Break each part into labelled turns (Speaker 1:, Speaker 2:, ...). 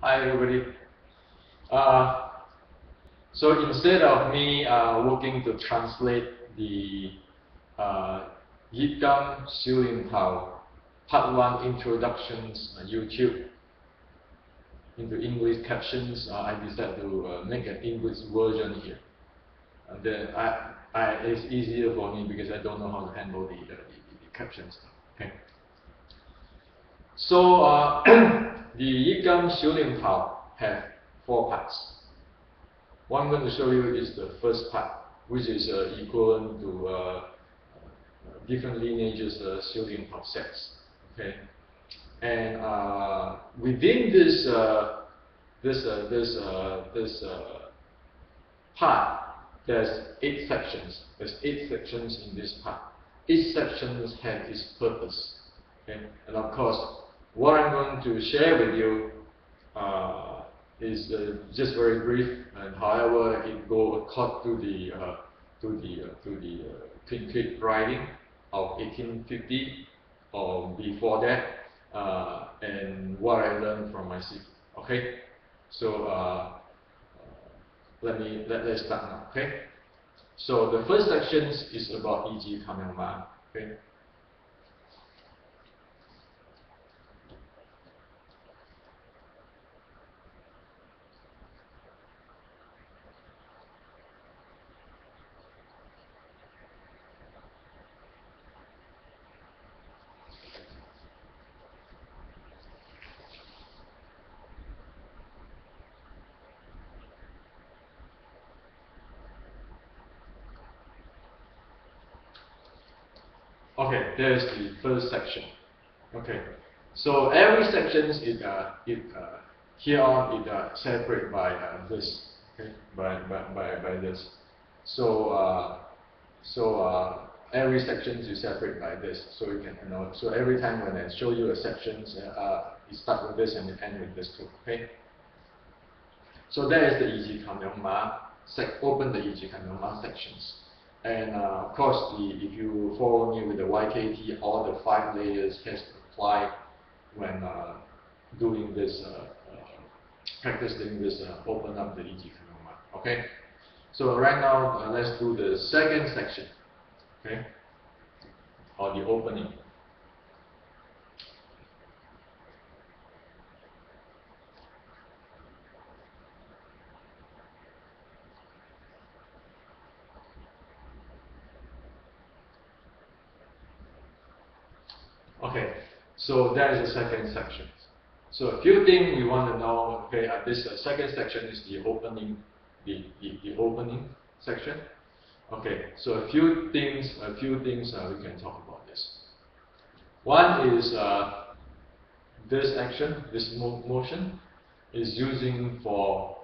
Speaker 1: Hi everybody. So instead of me working to translate the Yjkym Part 1 Introductions YouTube into English captions, I decided to make an English version here. And then it's easier for me because I don't know how to handle the captions. Okay. So the Yjkym have 4 parts. What I'm going to show you is the first part, which is equivalent to different lineages Shielding-Tao sets. Okay, and within this part, there's 8 sections. There's 8 sections in this part. Each section has its purpose. Okay, and of course, what I'm going to share with you is just very brief, and however it go according to the Twin Creek writing of 1850 or before that, and what I learned from my city. Okay, so let's start now. Okay, so the first section is about Yjkym. Okay. Okay, there's the first section. Okay, so every section is here on separated by this. Okay, by this. So every section is separated by this. So you can So every time when I show you a section, you start with this and you end with this too. Okay. So that is the Yjkym. Open the Yjkym sections. And of course, if you follow me with the YKT, all the 5 layers has to apply when doing this practicing this open up the Yjkym. Okay. So right now, let's do the second section. Okay, or the opening. Okay, so that is the second section. So a few things we want to know. Okay, this second section is the opening, the opening section. Okay, so a few things we can talk about this. One is this action, this motion, is using for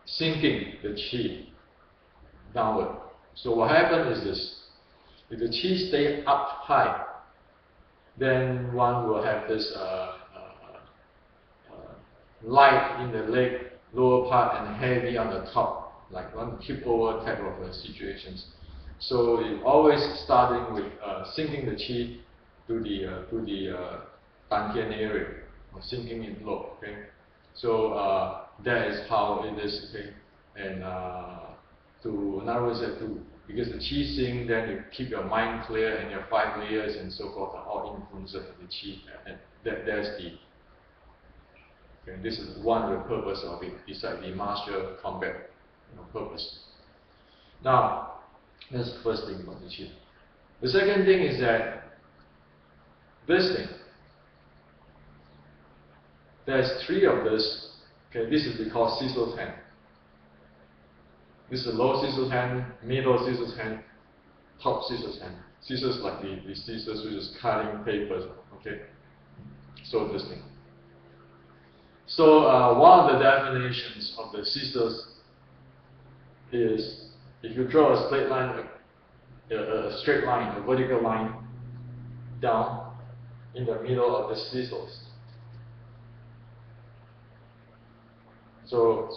Speaker 1: sinking the qi downward. So what happens is this: if the qi stay up high, then one will have this light in the leg lower part and heavy on the top, like one tip over type of situations. So it always starting with sinking the qi to the dantian area, or sinking it low. Okay, so that is how it is. Okay, and in other words, because the qi sink, then you keep your mind clear, and your 5 layers and so forth are all influences of the qi, and that's the. Okay, this is one of the purpose of it, besides the martial combat purpose. Now, that's the first thing about the qi. The second thing is that this thing. There's 3 of this. Okay, this is called scissors hand. This is a low scissors hand, middle scissors hand, top scissors hand. Scissors like the scissors which is cutting papers. Okay, so this thing. So one of the definitions of the scissors is if you draw a straight line, a vertical line down in the middle of the scissors. So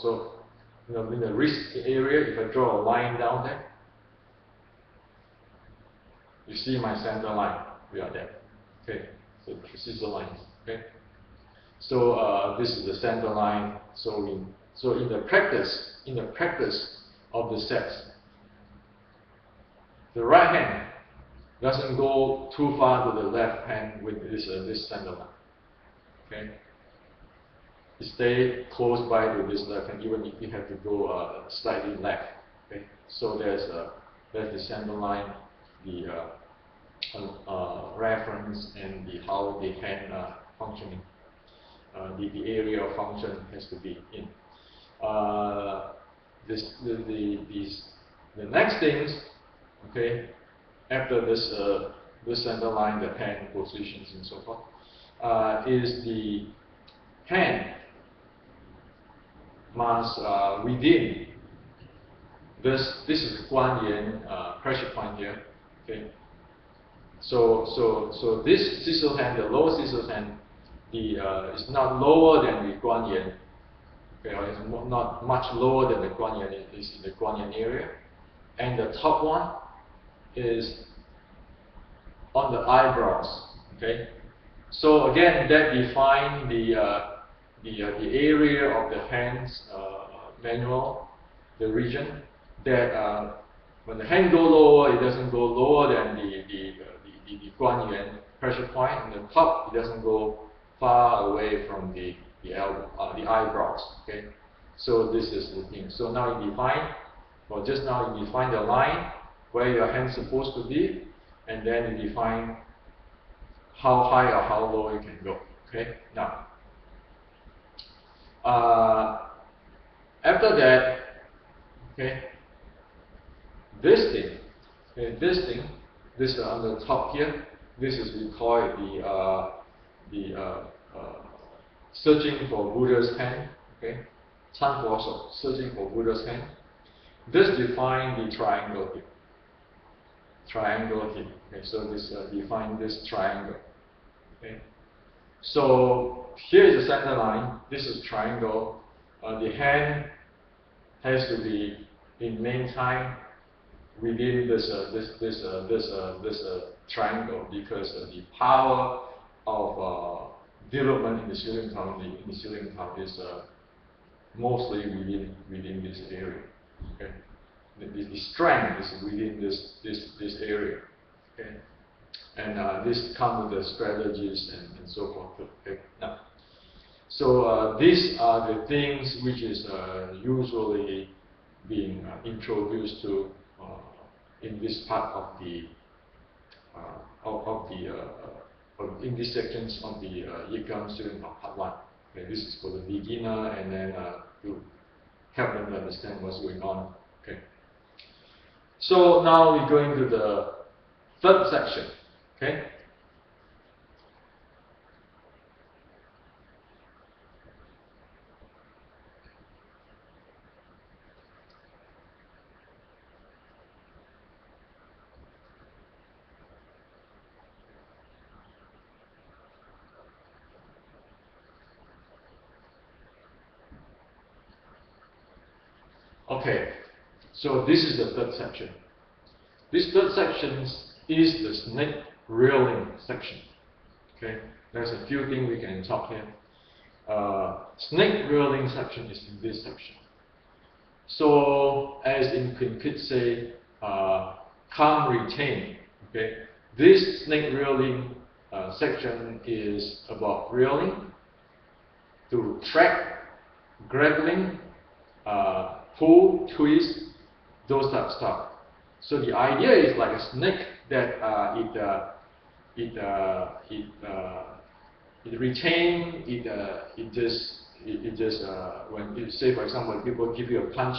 Speaker 1: in the wrist area, if I draw a line down there, you see my center line. We are there. Okay, so scissor lines. Okay. So this is the center line. So in the practice of the sets, the right hand doesn't go too far to the left hand with this center line. Okay, you stay close by to this left hand, even if you have to go slightly left. Okay, so there's the center line, the reference, and the hand functioning. The area of function has to be in. The next things, okay, after this center line, the hand positions and so forth, is the hand must within this is Guanyan pressure point here. Okay. So this scissor hand, the lower scissor hand, is not lower than the Guanyan. Okay, or it's not much lower than the Guanyan. It is in the Guanyan area, and the top one is on the eyebrows. Okay. So again, that defines the area of the hands manual, the region that when the hand go lower, it doesn't go lower than the Guanyan pressure point, and the top, it doesn't go far away from the eyebrows. Okay, so this is the thing. So now you define, or just now you define the line where your hand's supposed to be, and then you define how high or how low you can go. Okay, now after that, okay, this thing, okay, this on the top here, this is, we call it the searching for Buddha's hand. Okay, 参佛手, searching for Buddha's hand. This defines the triangle here. Triangle here. Okay, so this define this triangle. Okay, so here is the center line. This is triangle. The hand has to be in main time within this triangle, because the power of development in the ceiling town is mostly within this area. Okay, the strength is within this area. Okay, and this comes with the strategies and so forth. Okay, now, so these are the things which is usually being introduced to in this part of the in these sections of the Yjkym student of part 1. Okay, this is for the beginner, and then to help them to understand what's going on. Okay. So now we're going to the third section. Okay. Okay, so this is the third section. This third section is the snake reeling section. Okay, there's a few things we can talk here. Snake reeling section is in this section. So, as in could say, calm retain. Okay, this snake reeling section is about reeling, to track, grappling, pull, twist, those type of stuff. So the idea is like a snake that it retain, it just when you say, for example, people give you a punch,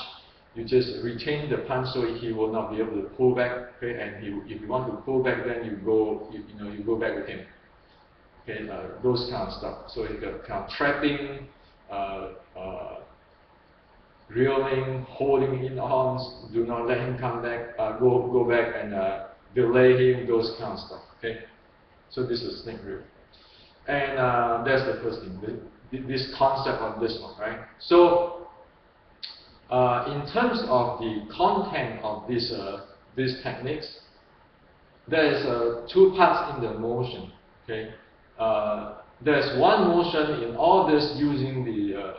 Speaker 1: you just retain the punch so he will not be able to pull back. Okay, and if you want to pull back, then you go back with him. Okay, those kind of stuff. So it's kind of trapping, reeling, holding in arms, do not let him come back, go back and delay him, those kind of stuff. Okay, so this is snake reel, and that's the first thing. This concept of this one, right? So, in terms of the content of these techniques, there is two parts in the motion. Okay, there's one motion in all this using the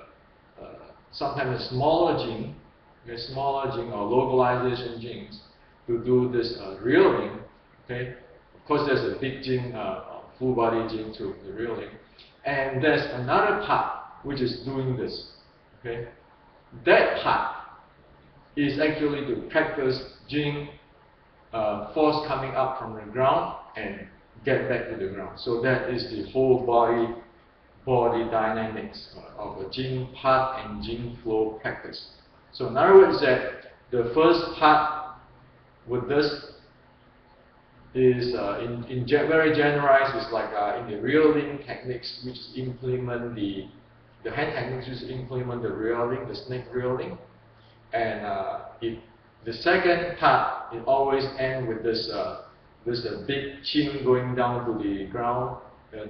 Speaker 1: sometimes a smaller gene, or localization genes to do this reeling. Okay, of course there's a big gene, full body gene to the reeling, and there's another part which is doing this. Okay, that part is actually to practice gene force coming up from the ground and get back to the ground. So that is the whole body dynamics of a gene part and gene flow practice. So in other words, that the first part with this is very generalized. Is like in the reeling techniques, which implement the hand techniques, which implement the reeling, the snake reeling, and the second part, it always ends with this big chin going down to the ground.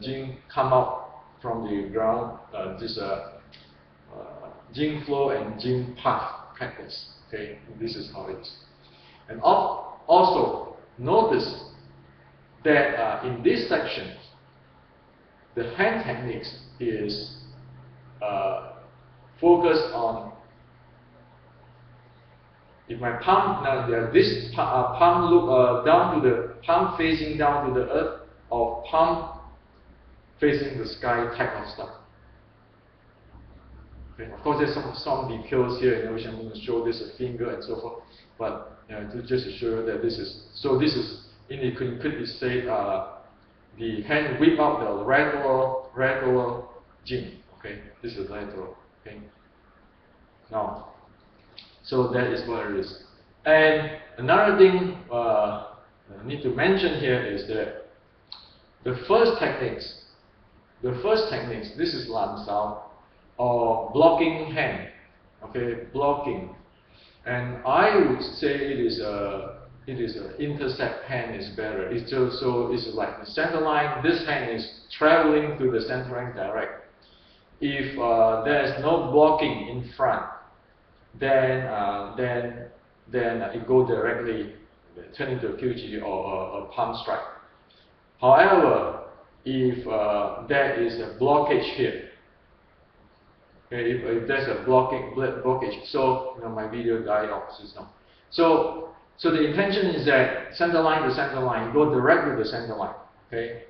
Speaker 1: Gene come out from the ground. Gene flow and gene path practice. Okay, this is how it is. And also notice that in this section, the hand techniques is focused on. If my palm, now this palm look down to the palm facing down to the earth, or palm facing the sky type of stuff. Okay. Of course, there's some details here, which I'm going to show this a finger and so forth. But just to show you that this is this is in the could say the hand whip out the lateral gene. Okay, this is lateral. Okay. Now. So that is what it is. And another thing I need to mention here is that the first techniques, this is lan sao, or blocking hand. Okay, blocking. And I would say it is a intercept hand is better. It's just, so it's like the center line. This hand is traveling to the center line direct. If there is no blocking in front, then it goes directly turning to a QG or a palm strike. However, if there is a blockage here, okay, if there's a blockage, so my video died off system. So the intention is that center line to center line, go direct to the center line. Okay.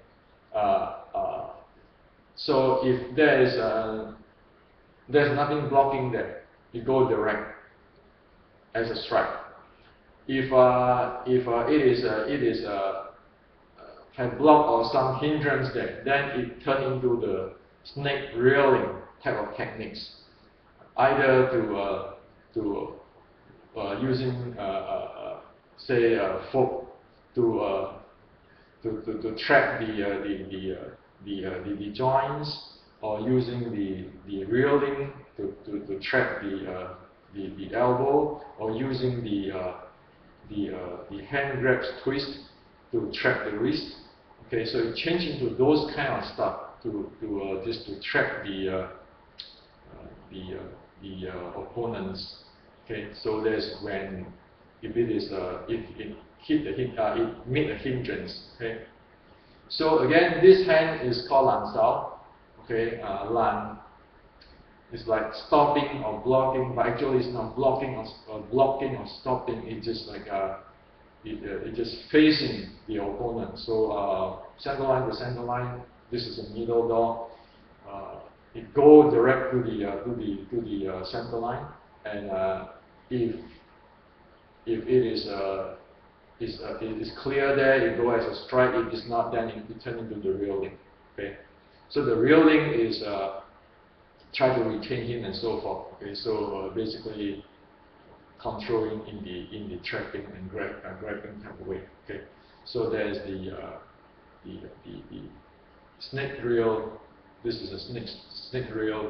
Speaker 1: So if there is there's nothing blocking there, you go direct as a strike. If it is have block or some hindrance there, then it turns into the snake reeling type of techniques, either to using say fork to track the joints, or using the reeling to track the elbow, or using the hand grabs twist to track the wrist. Okay, so it changes into those kind of stuff to just to track the opponents. Okay, so that's when if it is it meet a hindrance. Okay, so again, this hand is called lan sao. Okay, lan is like stopping or blocking, but actually it's not blocking or stopping. It's just like it just facing the opponent. So center line to center line. This is a middle door. It goes direct to the center line, and if it is clear there, it goes as a strike. If it's not, then it turns into the reeling. Okay, so the reeling is try to retain him and so forth. Okay, so basically controlling in the trapping and grabbing type of way. Okay, so there's the snake reel. This is a snake reel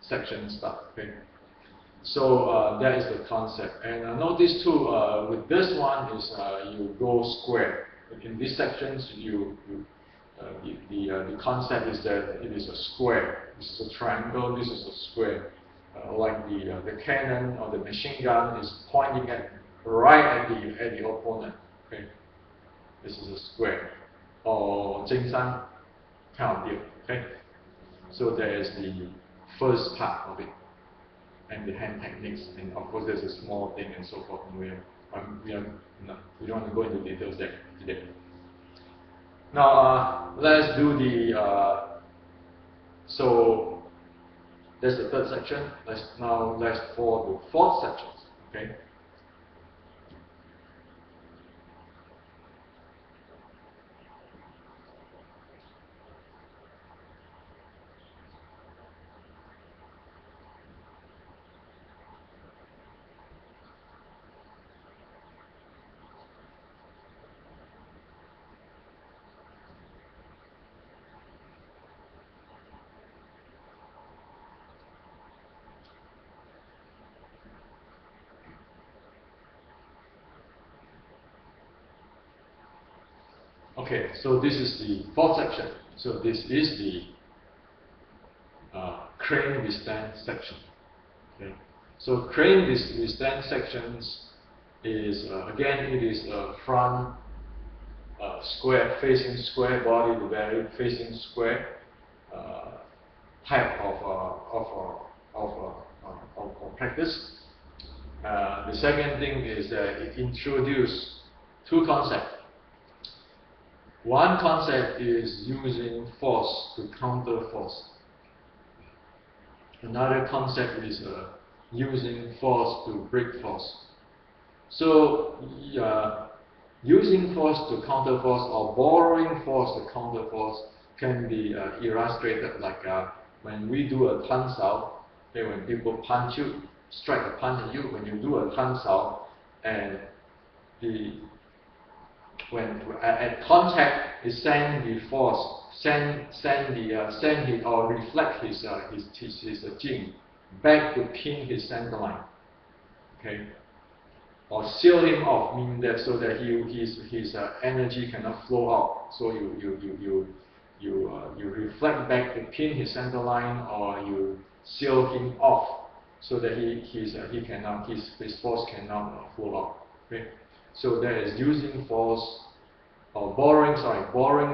Speaker 1: section stuff. Okay, so that is the concept. And notice too, with this one is you go square. In these sections, the concept is that it is a square. This is a triangle. This is a square. Like the cannon or the machine gun is pointing right at the opponent. Okay, this is a square. Or Jingsan kind of deal. Okay, so there is the first part of it, and the hand techniques, and of course there's a small thing and so forth. We don't want to go into details there today. Now let's do the so that's the third section. Let's for the fourth section. Okay. Okay, so this is the fourth section. So this is the crane withstand section. Okay, so crane withstand sections is again it is a front square facing square body to belly facing square type of practice. The second thing is that it introduced two concepts. One concept is using force to counter force. Another concept is using force to break force. So using force to counter force or borrowing force to counter force can be illustrated like when we do a tan sao. Okay, when people punch you, strike a punch at you, when you do a tan sao, and when at contact, it send the force, send his or reflect his Yjkym back to pin his center line, okay, or seal him off, meaning that so that his energy cannot flow out. So you reflect back to pin his center line, or you seal him off so that his force cannot flow out. Okay. So that is using force or borrowing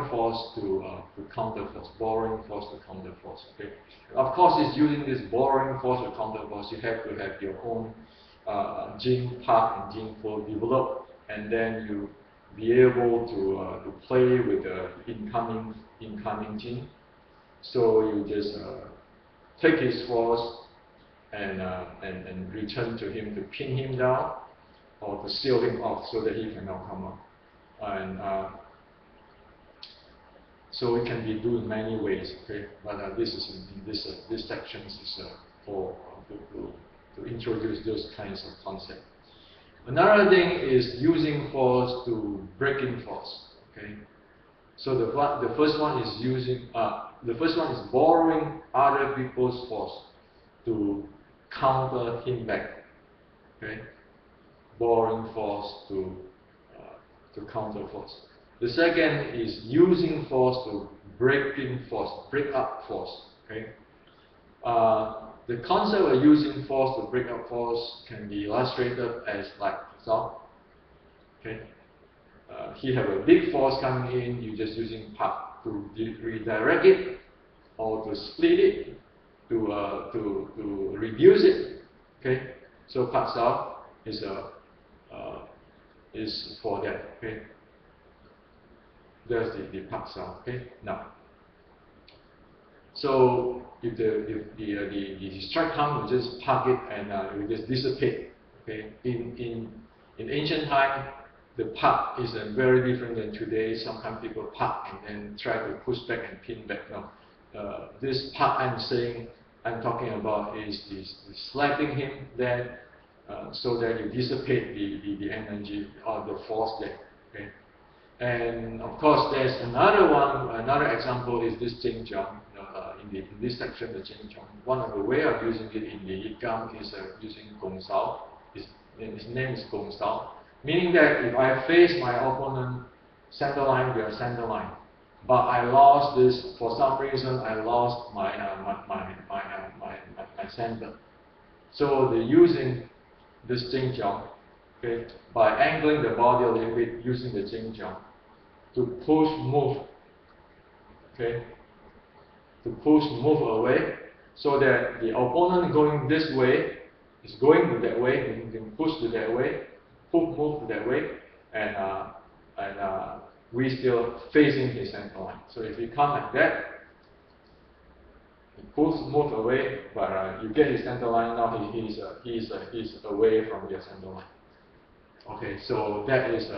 Speaker 1: force to counter force. Borrowing force to counter force. Okay. Of course, it's using this borrowing force to counter force. You have to have your own Yjkym part and Yjkym flow developed, and then you be able to play with the incoming Yjkym. So you just take his force and return to him to pin him down, or to seal him off so that he cannot come up. And so it can be done in many ways. Okay, but this is in this section is for to introduce those kinds of concepts. Another thing is using force to breaking force. Okay, so the first one is borrowing other people's force to counter him back. Okay, borrowing force to counter force. The second is using force to break up force. Okay. The concept of using force to break up force can be illustrated as like so. Okay. He have a big force coming in. You just using part to redirect it, or to split it, to reduce it. Okay. So part sao is for that. Okay. That's the part sao. Okay. Now, so if the strike comes, you just park it and it will just dissipate. Okay. In ancient time, the park is very different than today. Sometimes people park and then try to push back and pin back. No, this park I'm talking about is slapping him then. So that you dissipate the energy or the force there. Okay? And of course, there's another example is this Yjkym. In this section, the Yjkym. One of the way of using it in the Yjkym is using gong sao. His name is gong sao, meaning that if I face my opponent center line, we are center line. But I lost this for some reason. I lost my center. So the using this Yjkym, okay, by angling the body a little bit using the Yjkym to move, okay, move away, so that the opponent going this way is going to that way, and can push to that way, move to that way, and we still facing his center line. So if you come like that, he move away, but you get his center line. Now he's away from your center line. Okay, so that is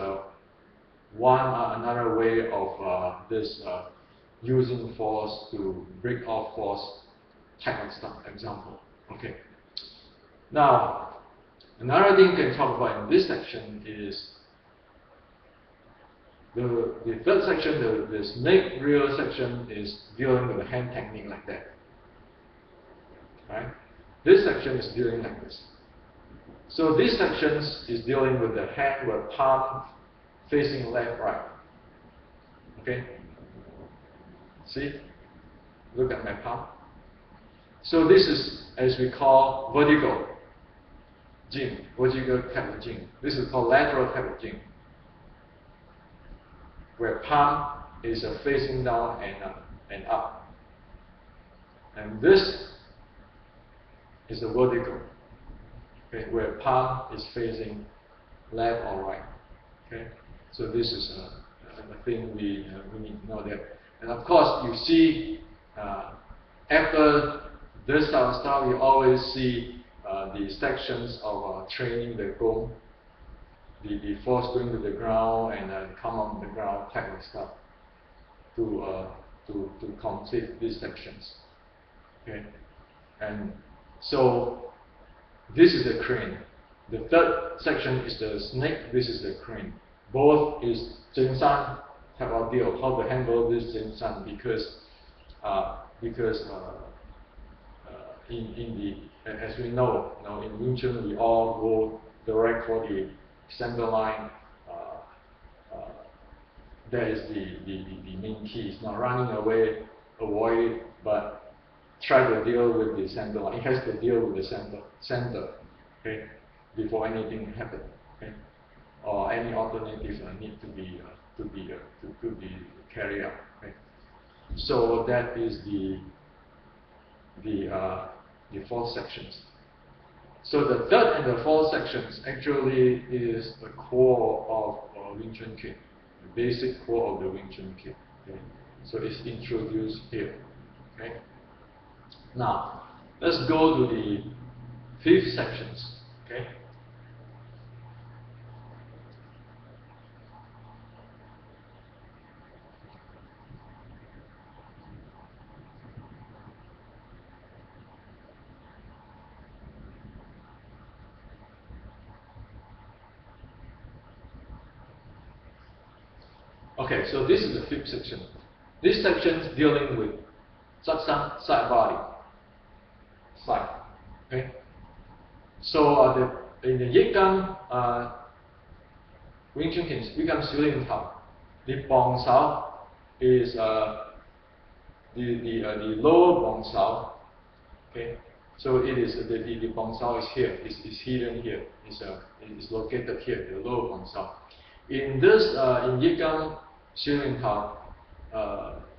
Speaker 1: another way of this using force to break off force type of stuff example. Okay. Now, another thing we can talk about in this section is the third section, the snake reel section, is dealing with the hand technique like that. Right? This section is dealing like this. So this section is dealing with the hand with palm facing left, right. Okay? See? Look at my palm. So this is, as we call, vertical Yjkym, vertical type of Yjkym. This is called lateral type of Yjkym, where palm is facing down and up. And this is a vertical, okay, where palm is facing left or right. Okay, so this is a thing we need to know that. And of course, you see after this type of stuff, you always see the sections of training the gong, the force going to the ground and come on the ground type of stuff to complete these sections. Okay, and so this is the crane. The third section is the snake. This is the crane. Both is Zhengsan type of deal. How to handle this Zhengsan because as we know, in Yjkym we all go direct for the center line. That is the main key. It's not running away, avoid it, but try to deal with the center line. It has to deal with the center, okay, before anything happens, okay, or any alternatives need to be carried out. Okay. So that is the four sections. So the third and the fourth sections actually is the core of Wing Chun Kit, the basic core of the Wing Chun Kit. Okay. So it's introduced here. Okay. Now let's go to the fifth sections. Okay. Okay, so this is the fifth section. This section is dealing with satsang, side body, side. Okay. So in the Yjkym Wing Chun Kit, Yjkym Shilin Tao, the bong sao is the lower bong sao. Okay. So it is the bong sao is here. Is hidden here. Is located here. The lower bong sao. In this in Yjkym Shilin Tao,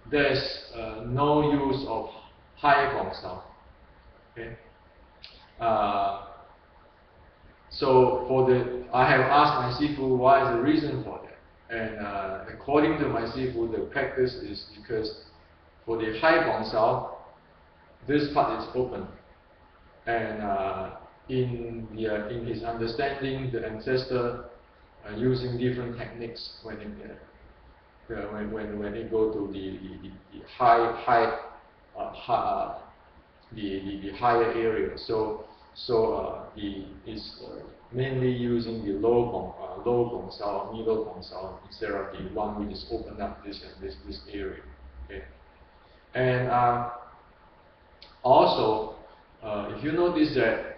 Speaker 1: there's no use of high bong sao. Okay. So I have asked my sifu why is the reason for that, and according to my sifu, the practice is because for the high bong sao, this part is open, and in his understanding, the ancestor using different techniques when they go to the higher area. So he is mainly using the low bong sao, middle bong sao, instead of the one which is open up this area. Okay. And also, if you notice that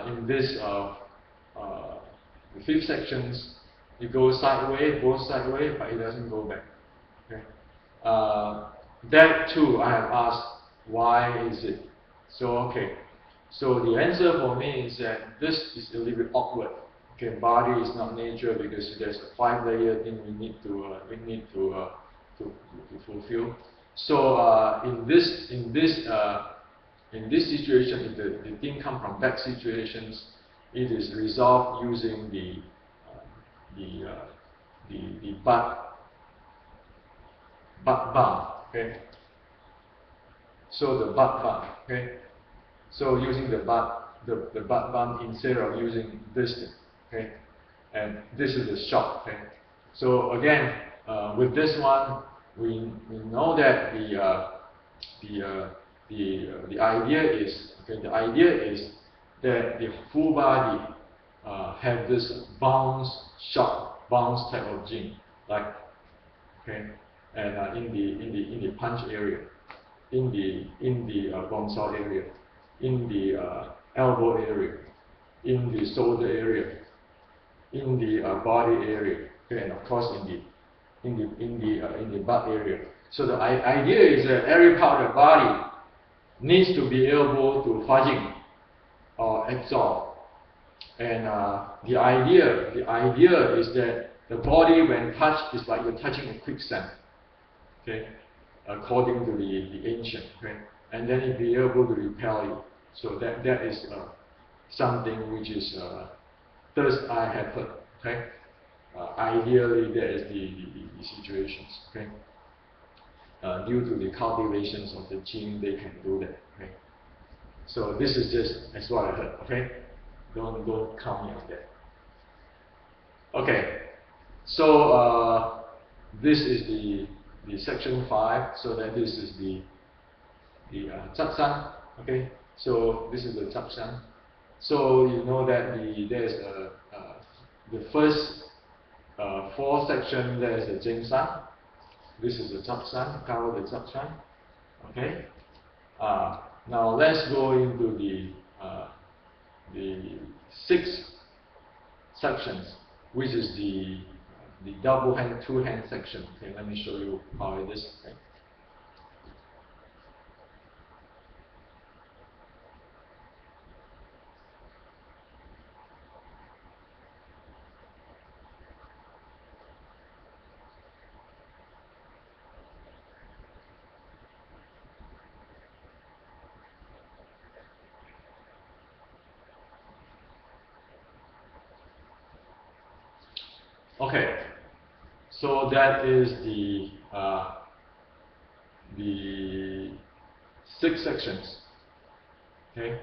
Speaker 1: in this the fifth sections, it goes sideways, but it doesn't go back. Okay. That too, I have asked why is it. So okay. So the answer for me is that this is a little bit awkward. Okay, body is not nature because there's a 5-layer thing we need to fulfill. So in this situation, if the thing come from back situations, it is resolved using the butt bump. Okay. So the butt bump. Okay. So using the butt bump instead of using this thing. Okay. And this is the shot. Okay. So again, with this one, we know that the idea is that the full body have this bounce type of gene, like okay, and in the punch area, in the bongsao area, in the elbow area, in the shoulder area, in the body area, okay, and of course in the butt area. So the idea is that every part of the body needs to be able to fudging or absorb. And the idea is that the body when touched is like you're touching a quicksand. Okay, according to the ancient. Okay, and then it be able to repel you. So that is something which is first I have heard. Okay, ideally that is the situations. Okay. Due to the cultivations of the gene, they can do that. Okay? So this is just as what I heard. Okay, don't count me on that. Okay, so this is the section 5. So that this is the Zapsan. Okay, so this is the Zapsan. So you know that there's the first 4 section. There's the Jingsan. This is the Zapsan, cover the Zapsan. Okay. Now let's go into the 6 sections, which is the double hand, 2-hand section. Okay, let me show you how it is. Okay. Okay, so that is the 6 sections. Okay,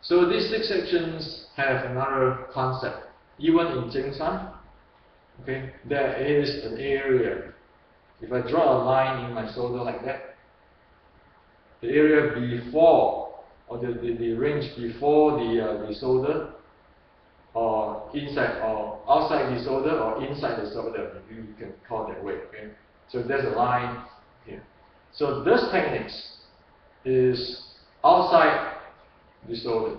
Speaker 1: so these 6 sections have another concept. Even in Jingsan, okay, there is an area. If I draw a line in my shoulder like that, the area before or the range before the shoulder, or inside or outside the shoulder or inside the shoulder, you can call that way. Okay, so there's a line here. So this techniques is outside the shoulder.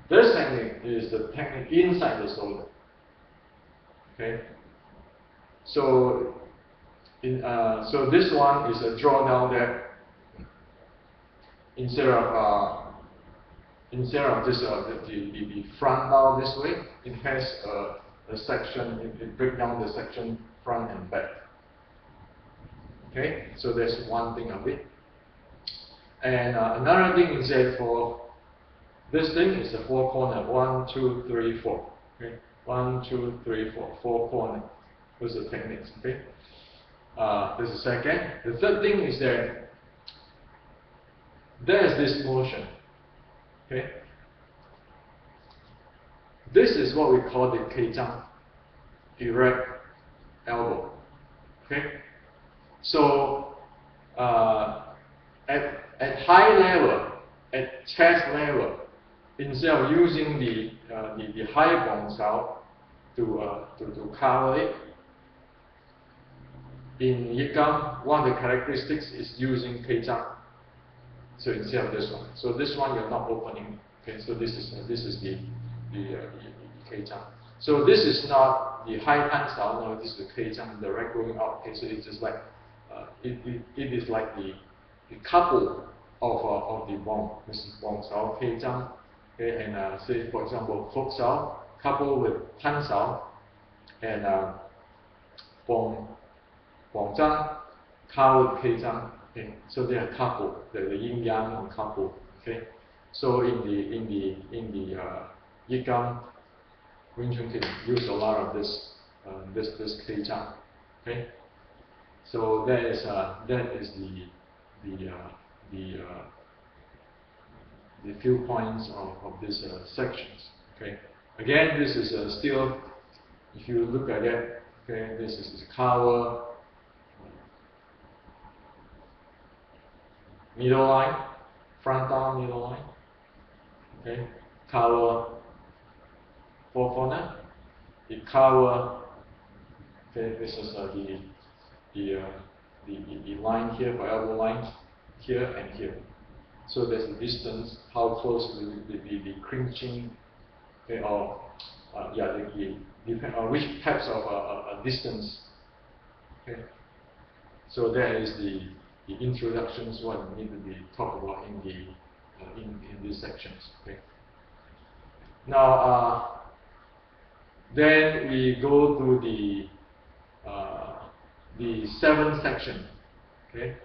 Speaker 1: This technique is the technique inside the shoulder. Okay, so so this one is a draw down there instead of just the front down this way. It has a section. It breaks down the section front and back. Okay, so that's one thing of it. And another thing is that for this thing is the 4 corner. 1, 2, 3, 4. Okay, 1, 2, 3, 4. 4 corner. Those are techniques. Okay. This is second. The third thing is that there is this motion. Okay. This is what we call the Yjkym, erect elbow. Okay. So at high level, at chest level, instead of using the high bongsao to cover it, in Yjkym, one of the characteristics is using Yjkym. So instead of this one, so this one you're not opening. Okay, so this is the Yjkym. So this is not the high pansao. No, this is the Yjkym, direct going out. Okay, so it's just like it is like the couple of the bong. This is bongsao, Yjkym. Okay, and say for example, foksao coupled with pansao and bongjang covered 篇章. Okay, so they are coupled, the yin yang or coupled. Okay, so in the Yjkym, Wing Chun can use a lot of this this 篇章. Okay, so that is the few points of these sections. Okay, again, this is still, if you look at it, okay, this is cover, middle line, front arm middle line. Okay, cover four corner. It cover. Okay, this is the line here, variable lines here and here. So there's a distance, how close the cringing, okay, or depend on which types of distance. Okay, so that is the introductions what need to be talked about in these sections. Okay. Now then we go to the seventh section. Okay.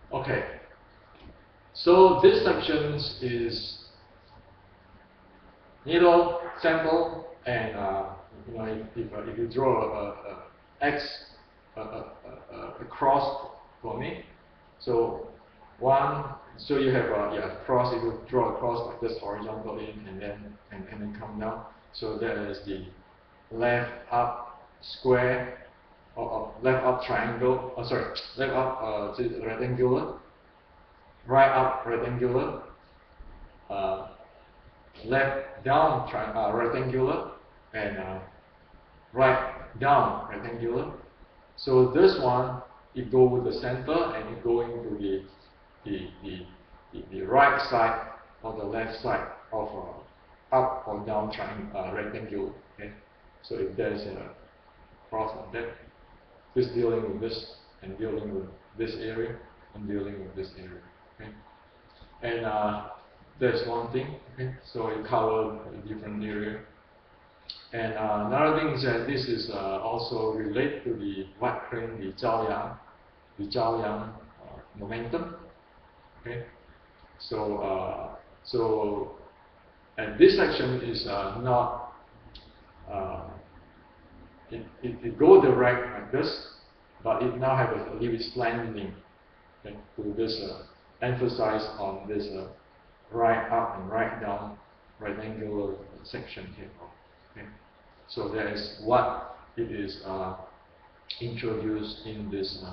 Speaker 1: Okay, so this section is needle, sample, and if you draw a X cross for me, so so you have a cross. If you draw a cross like this, horizontal in and then come down. So that is the left up square, or left up triangle. Left up rectangular, right up rectangular, left down rectangular, and right down rectangular. So this one, it go with the center and it go into the right side or the left side of up or down rectangle. Okay, so if there's a cross like that, this dealing with this and dealing with this area and dealing with this area. Okay, and that's one thing. Okay, so it covers a different area. And another thing is that this is also related to the white crane, the Zhaoyang momentum. Okay, so and this section is not it go direct like this, but it now have a little bit slanding. Okay, to this emphasize on this right up and right down rectangular section here. Okay, so that is what it is introduced in this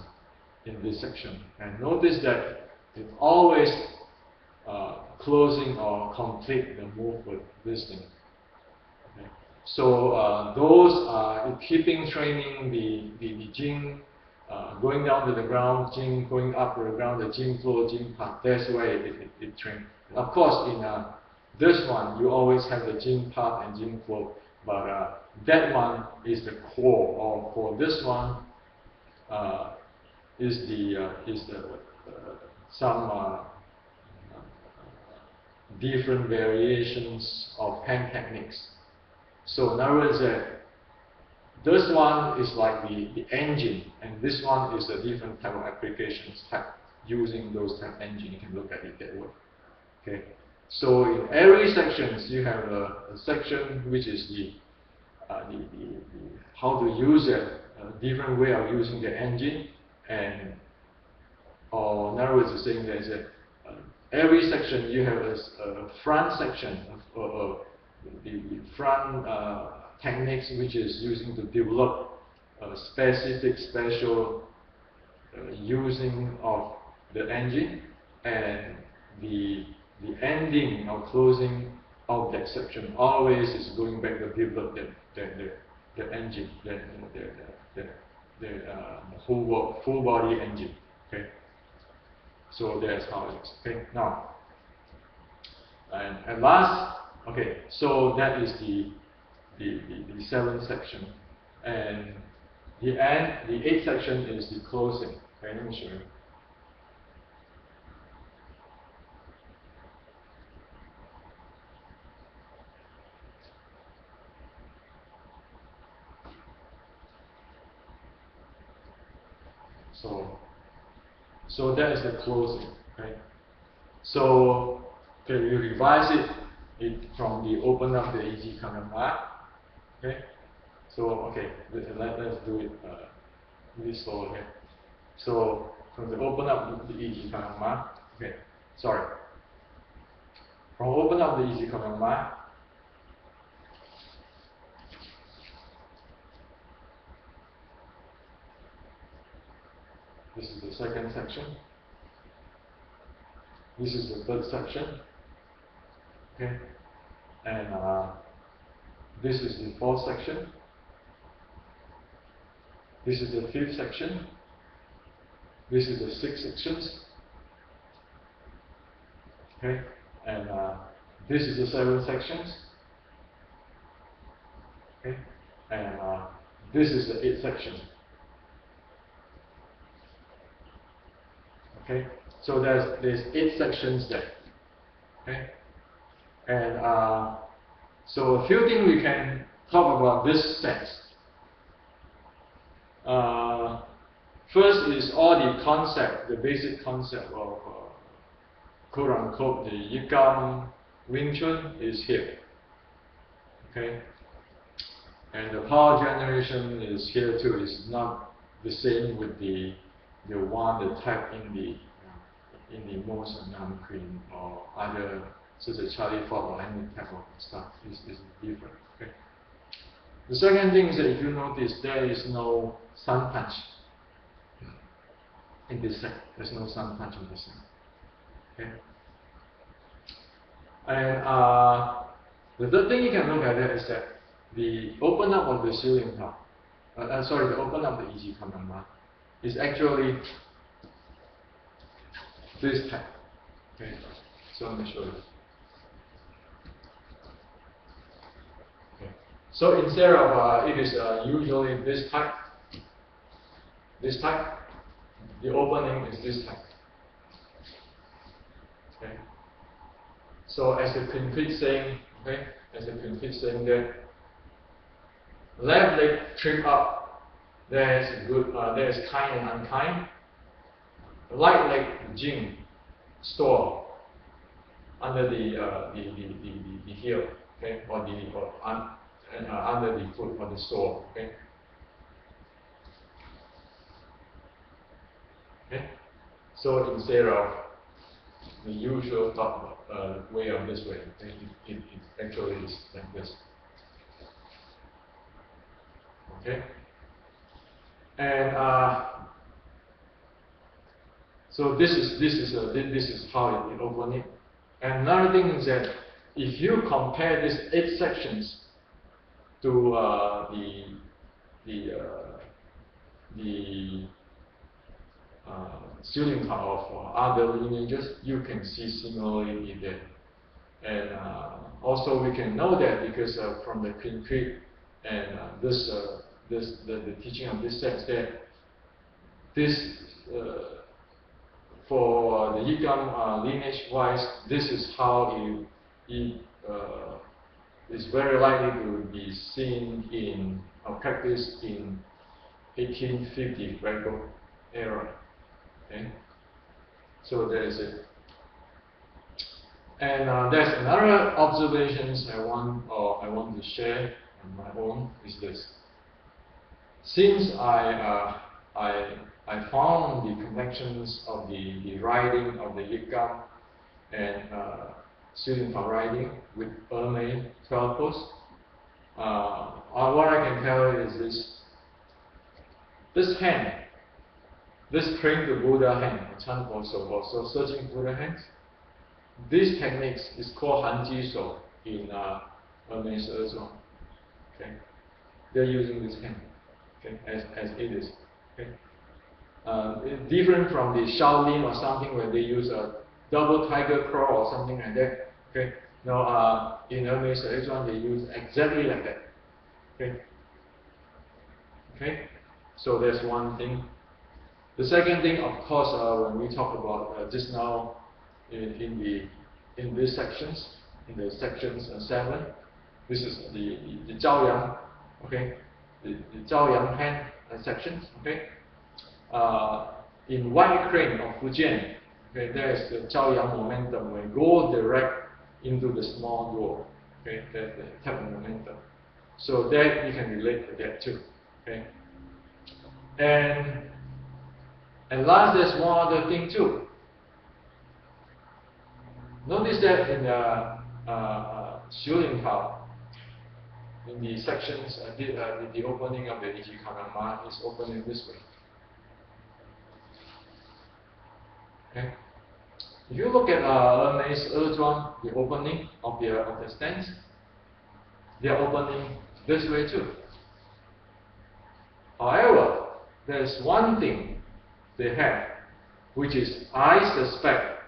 Speaker 1: section. And notice that it always closing or complete the move with this thing. Okay. So those are keeping training the Jing, going down to the ground, Jing going up to the ground, the Jing flow, Jing path. That's why it trains. Of course, in this one, you always have the Jing path and Jing flow, but that one is the core. Or for this one, is some different variations of hand techniques. So in other words, this one is like the engine, and this one is a different type of applications type using those type of engine. You can look at it that way. Okay. So in every sections you have a section which is the how to use it, a different way of using the engine, and or in other words, saying that is every section you have a front section of the front techniques which is using to develop specific special using of the engine, and the ending or closing of that section always is going back to develop the engine, the full body engine. Okay, so that's how it is. Okay, now and last, okay, so that is the the 7th section, and the end, the 8th section is the closing. Okay, let me show you. So that is the closing. Okay. So okay, we revise it from the open up the Yjkym. Okay. So okay, let's do it really slow. Okay. So from the open up the Yjkym. Okay. Sorry. From open up the Yjkym. This is the 2nd section. This is the 3rd section. Okay. And this is the 4th section. This is the 5th section. This is the 6th sections. Okay. And this is the 7th sections. Okay. And this is the 8th section. Okay, so there's 8 sections there. Okay, and so a few things we can talk about this set. First is all the concept, the basic concept of quote unquote the Yjkym Wing Chun is here. Okay, and the power generation is here too. It's not the same with the type in the most non-queen or other such as Charlie Ford or any type of stuff is different. Okay. The second thing is that if you notice there is no sun punch in this set. There's no sun punch in this set. Okay. And the third thing you can look at there is that the open up of the ceiling top, the open up the Yjkym is actually this type. Okay, so let me show you. Okay. So instead of it is usually this type, the opening is this type. Okay. So as the complete saying, okay, as the complete saying that left leg trip up. There's good, there's kind and unkind. Right leg Jing store under the heel, okay, or under the foot or the store, okay. Okay. So instead of the usual way of this way, okay, it actually is like this. Okay. And so this is how it open it. And another thing is that if you compare these 8 sections to the ceiling part of other lineages, you can see similarity there. And also we can know that because from the concrete and the teaching of this set that this for the Yjkym lineage wise, this is how it is very likely to be seen in or practiced in 1850 Greco era. Okay, so there is it. And there's another observations I want to share on my own is this. Since I found the connections of the writing of the Yjkym and student for writing with Ermei 12 posts, what I can tell you is this hand, this praying to Buddha hand, so searching Buddha hands, this technique is called Hanji So in Ermei's Erzong. Okay, they're using this hand. Okay, as it is. Okay. It's different from the Shaolin or something where they use a double tiger claw or something like that. Okay. Now in Hermes Erzong they use exactly like that. Okay. Okay. So that's one thing. The second thing, of course, when we talk about just now in these sections, in the sections 7, this is the Zhao Yang, okay, the Zhao Yang hand sections, okay. In Y crane of Fujian, okay, there is the Zhao Yang momentum when go direct into the small door, okay, that's the type of momentum. So that you can relate to that too, okay. And last, there's one other thing too. Notice that in the Yjkym, in the sections, the opening of the Yjkym is opening this way. Okay. If you look at Hermes Yjkym, the opening of the stands, they are opening this way too. However, there's one thing they have, which is I suspect,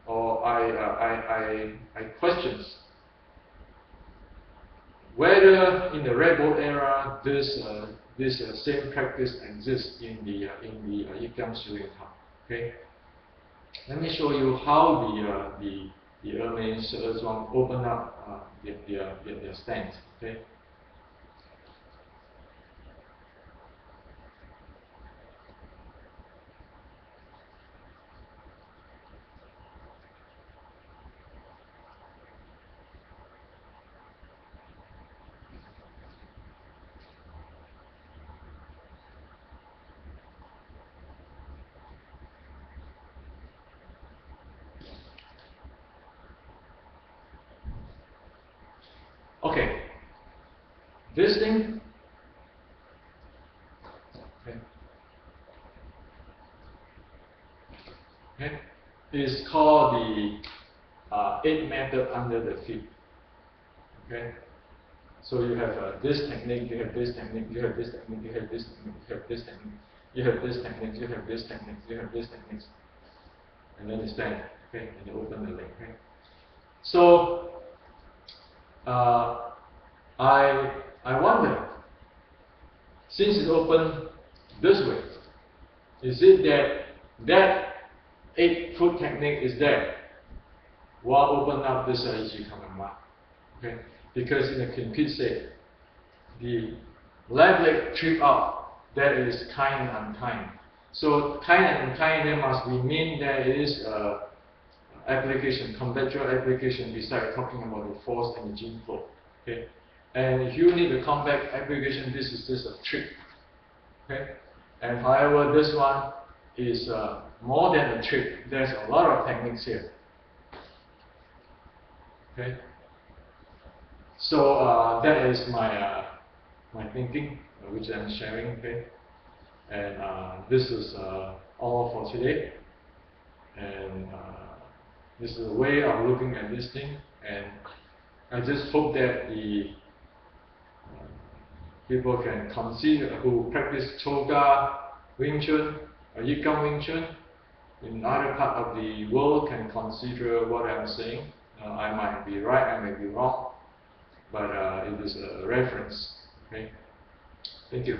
Speaker 1: or I question whether in the Red Bull era this same practice exists in the Yjkym Yjkym. Okay, let me show you how the Hermes Yjkym open up their stance. Okay. Okay, this thing, okay, okay, is called the 8 method under the feet. Okay, so you have this technique, you have this technique, you have this technique, you have this technique, you have this technique, you have this technique, you have this technique, you have this technique, and then you stand, okay, and you open the leg. Okay, so I wonder, since it's open this way, is it that 8-foot technique is there while open up this Yjkym? Okay, because in the complete set, the left leg trip out, that is kind and unkind. So kind and unkind, there must be mean there is application, contextual application beside talking about the force and the gene flow. Okay, and if you need a compact application, this is just a trick. Okay, and however, this one is more than a trick. There's a lot of techniques here. Okay, so that is my my thinking, which I'm sharing. Okay, and this is all for today. And this is a way of looking at this thing, and I just hope that the people can consider, who practice Choga Wing Chun or Yjkym Wing Chun in other part of the world, can consider what I'm saying. I might be right, I may be wrong, but it is a reference. Okay, thank you.